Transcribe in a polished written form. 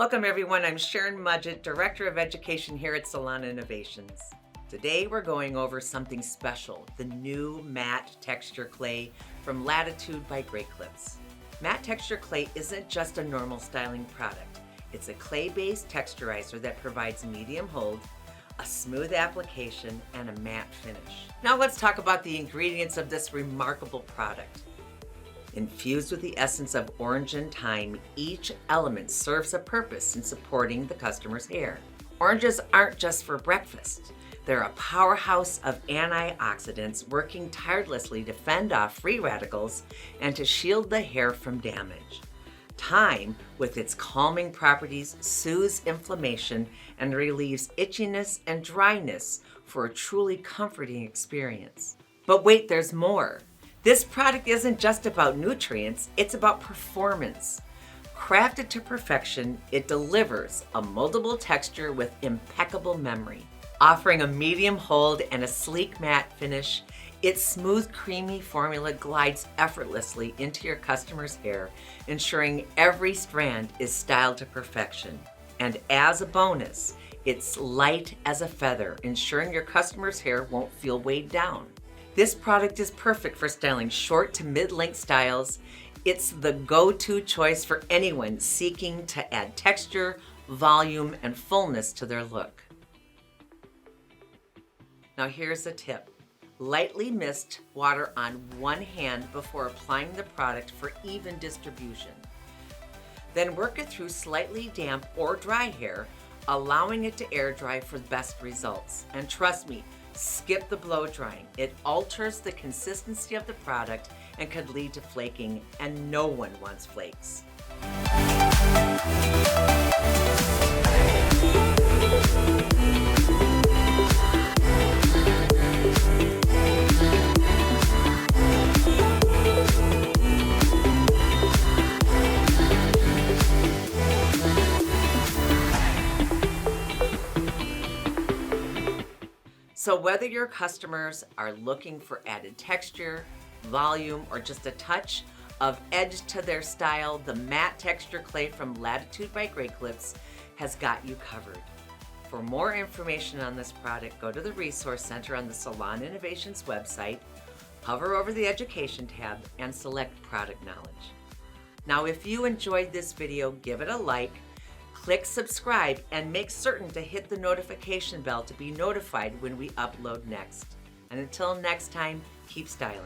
Welcome everyone, I'm Sharon Mudgett, Director of Education here at Salon Innovations. Today we're going over something special, the new matte texture clay from Latitude by Great Clips. Matte texture clay isn't just a normal styling product. It's a clay-based texturizer that provides medium hold, a smooth application, and a matte finish. Now let's talk about the ingredients of this remarkable product. Infused with the essence of orange and thyme, each element serves a purpose in supporting the customer's hair. Oranges aren't just for breakfast. They're a powerhouse of antioxidants working tirelessly to fend off free radicals and to shield the hair from damage. Thyme, with its calming properties, soothes inflammation and relieves itchiness and dryness for a truly comforting experience. But wait, there's more. This product isn't just about nutrients, it's about performance. Crafted to perfection, it delivers a moldable texture with impeccable memory. Offering a medium hold and a sleek matte finish, its smooth, creamy formula glides effortlessly into your customer's hair, ensuring every strand is styled to perfection. And as a bonus, it's light as a feather, ensuring your customer's hair won't feel weighed down. This product is perfect for styling short to mid-length styles. It's the go-to choice for anyone seeking to add texture, volume, and fullness to their look. Now here's a tip. Lightly mist water on one hand before applying the product for even distribution. Then work it through slightly damp or dry hair, allowing it to air dry for the best results. And trust me, skip the blow drying. It alters the consistency of the product and could lead to flaking, and no one wants flakes. So whether your customers are looking for added texture, volume, or just a touch of edge to their style, the matte texture clay from Latitude by Great Clips has got you covered. For more information on this product, go to the Resource Center on the Salon Innovations website, hover over the Education tab, and select Product Knowledge. Now, if you enjoyed this video, give it a like, click subscribe, and make certain to hit the notification bell to be notified when we upload next. And until next time, keep styling.